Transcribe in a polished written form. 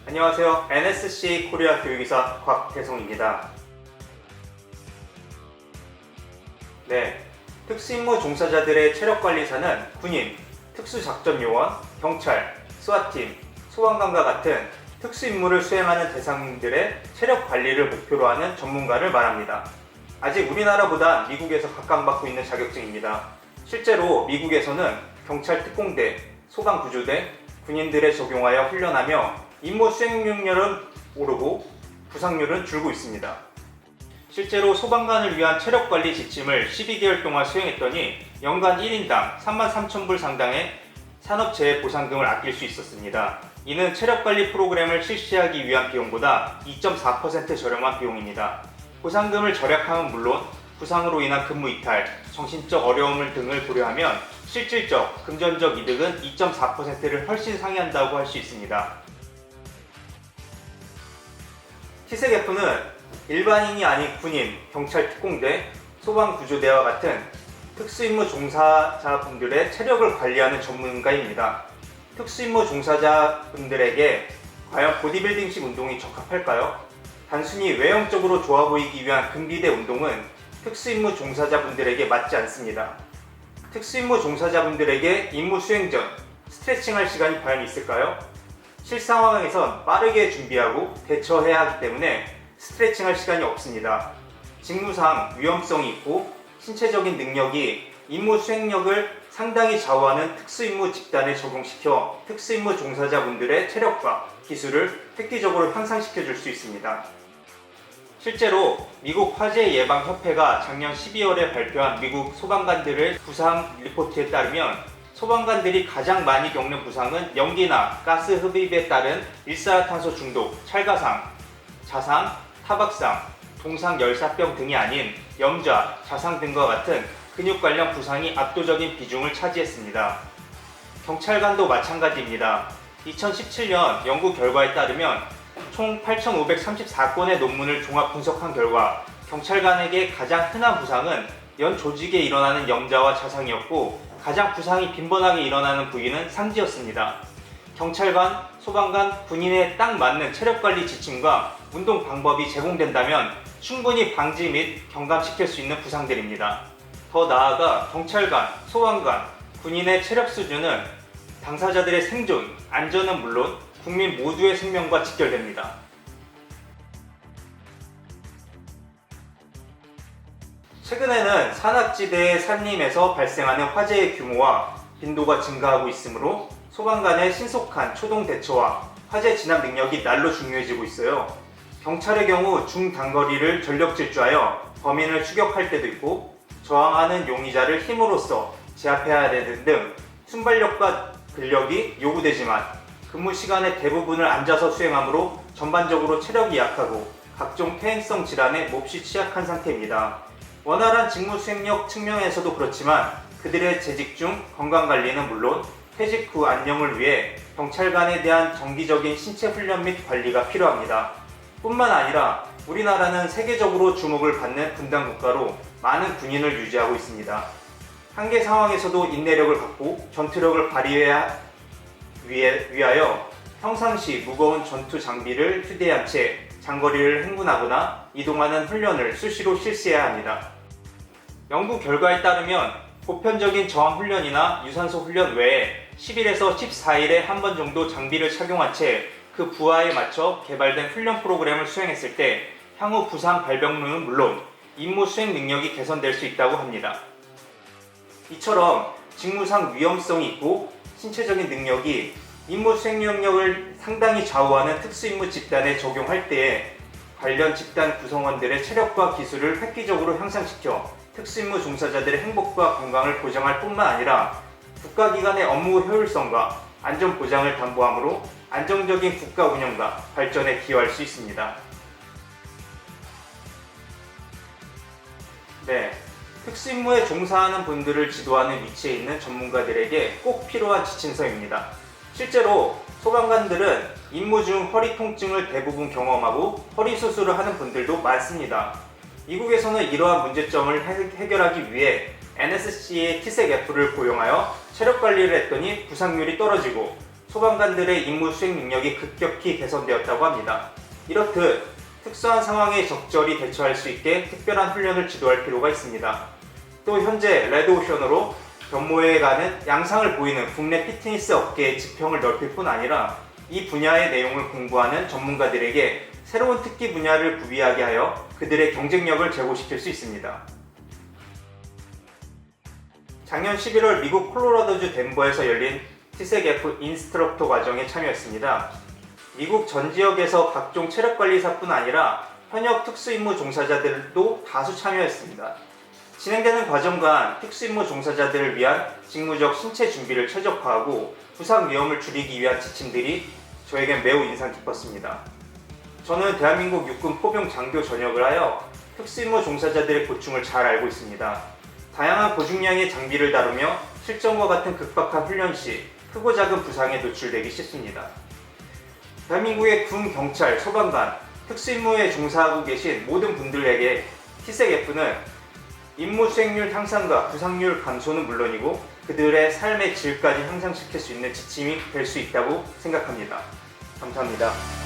안녕하세요. NSC 코리아 교육이사 곽태송입니다. 네, 특수임무 종사자들의 체력관리사는 군인, 특수작전요원, 경찰, 스와팀, 소방관과 같은 특수임무를 수행하는 대상들의 체력관리를 목표로 하는 전문가를 말합니다. 아직 우리나라보다 미국에서 각광받고 있는 자격증입니다. 실제로 미국에서는 경찰 특공대, 소방구조대, 군인들에 적용하여 훈련하며 임무 수행률은 오르고 부상률은 줄고 있습니다. 실제로 소방관을 위한 체력관리 지침을 12개월 동안 수행했더니 연간 1인당 33,000불 상당의 산업재해 보상금을 아낄 수 있었습니다. 이는 체력관리 프로그램을 실시하기 위한 비용보다 2.4% 저렴한 비용입니다. 보상금을 절약하면 물론 부상으로 인한 근무 이탈, 정신적 어려움 등을 고려하면 실질적, 금전적 이득은 2.4%를 훨씬 상회한다고 할 수 있습니다. TSECF는 일반인이 아닌 군인, 경찰 특공대, 소방구조대와 같은 특수임무 종사자분들의 체력을 관리하는 전문가입니다. 특수임무 종사자분들에게 과연 보디빌딩식 운동이 적합할까요? 단순히 외형적으로 좋아 보이기 위한 근비대 운동은 특수임무 종사자분들에게 맞지 않습니다. 특수임무 종사자분들에게 임무 수행 전 스트레칭할 시간이 과연 있을까요? 실상황에선 빠르게 준비하고 대처해야 하기 때문에 스트레칭할 시간이 없습니다. 직무상 위험성이 있고 신체적인 능력이 임무 수행력을 상당히 좌우하는 특수임무 집단에 적용시켜 특수임무 종사자분들의 체력과 기술을 획기적으로 향상시켜 줄 수 있습니다. 실제로 미국 화재예방협회가 작년 12월에 발표한 미국 소방관들의 부상 리포트에 따르면 소방관들이 가장 많이 겪는 부상은 연기나 가스 흡입에 따른 일산화탄소 중독, 찰가상, 자상, 타박상, 동상열사병 등이 아닌 염좌, 자상 등과 같은 근육 관련 부상이 압도적인 비중을 차지했습니다. 경찰관도 마찬가지입니다. 2017년 연구 결과에 따르면 총 8,534건의 논문을 종합 분석한 결과 경찰관에게 가장 흔한 부상은 연 조직에 일어나는 염좌와 자상이었고 가장 부상이 빈번하게 일어나는 부위는 상지였습니다. 경찰관, 소방관, 군인에 딱 맞는 체력관리 지침과 운동 방법이 제공된다면 충분히 방지 및 경감시킬 수 있는 부상들입니다. 더 나아가 경찰관, 소방관, 군인의 체력 수준은 당사자들의 생존, 안전은 물론 국민 모두의 생명과 직결됩니다. 최근에는 산악지대의 산림에서 발생하는 화재의 규모와 빈도가 증가하고 있으므로 소방관의 신속한 초동 대처와 화재 진압 능력이 날로 중요해지고 있어요. 경찰의 경우 중단거리를 전력 질주하여 범인을 추격할 때도 있고 저항하는 용의자를 힘으로써 제압해야 되는 등 순발력과 근력이 요구되지만 근무 시간의 대부분을 앉아서 수행하므로 전반적으로 체력이 약하고 각종 퇴행성 질환에 몹시 취약한 상태입니다. 원활한 직무 수행력 측면에서도 그렇지만 그들의 재직 중 건강관리는 물론 퇴직 후 안녕을 위해 경찰관에 대한 정기적인 신체 훈련 및 관리가 필요합니다. 뿐만 아니라 우리나라는 세계적으로 주목을 받는 분단 국가로 많은 군인을 유지하고 있습니다. 한계 상황에서도 인내력을 갖고 전투력을 발휘해야 위하여 평상시 무거운 전투 장비를 휴대한 채 장거리를 행군하거나 이동하는 훈련을 수시로 실시해야 합니다. 연구 결과에 따르면 보편적인 저항 훈련이나 유산소 훈련 외에 10일에서 14일에 한 번 정도 장비를 착용한 채 그 부하에 맞춰 개발된 훈련 프로그램을 수행했을 때 향후 부상 발병률은 물론 임무 수행 능력이 개선될 수 있다고 합니다. 이처럼 직무상 위험성이 있고 신체적인 능력이 임무 수행 능력을 상당히 좌우하는 특수임무 집단에 적용할 때에 관련 집단 구성원들의 체력과 기술을 획기적으로 향상시켜 특수임무 종사자들의 행복과 건강을 보장할 뿐만 아니라 국가기관의 업무 효율성과 안전 보장을 담보하므로 안정적인 국가 운영과 발전에 기여할 수 있습니다. 네, 특수임무에 종사하는 분들을 지도하는 위치에 있는 전문가들에게 꼭 필요한 지침서입니다. 실제로 소방관들은 임무 중 허리 통증을 대부분 경험하고 허리 수술을 하는 분들도 많습니다. 미국에서는 이러한 문제점을 해결하기 위해 NSC의 TSECF를 고용하여 체력 관리를 했더니 부상률이 떨어지고 소방관들의 임무 수행 능력이 급격히 개선되었다고 합니다. 이렇듯 특수한 상황에 적절히 대처할 수 있게 특별한 훈련을 지도할 필요가 있습니다. 또 현재 레드오션으로 변모해 가는 양상을 보이는 국내 피트니스 업계의 지평을 넓힐 뿐 아니라 이 분야의 내용을 공부하는 전문가들에게 새로운 특기 분야를 구비하게 하여 그들의 경쟁력을 제고시킬 수 있습니다. 작년 11월 미국 콜로라도주 덴버에서 열린 TSEC-F 인스트럭터 과정에 참여했습니다. 미국 전 지역에서 각종 체력관리사뿐 아니라 현역 특수임무 종사자들도 다수 참여했습니다. 진행되는 과정간 특수임무 종사자들을 위한 직무적 신체 준비를 최적화하고 부상 위험을 줄이기 위한 지침들이 저에겐 매우 인상 깊었습니다. 저는 대한민국 육군 포병 장교 전역을 하여 특수임무 종사자들의 고충을 잘 알고 있습니다. 다양한 고중량의 장비를 다루며 실전과 같은 극박한 훈련 시 크고 작은 부상에 노출되기 쉽습니다. 대한민국의 군, 경찰, 소방관, 특수임무에 종사하고 계신 모든 분들에게 TSEC-F는 임무 수행률 향상과 부상률 감소는 물론이고 그들의 삶의 질까지 향상시킬 수 있는 지침이 될 수 있다고 생각합니다. 감사합니다.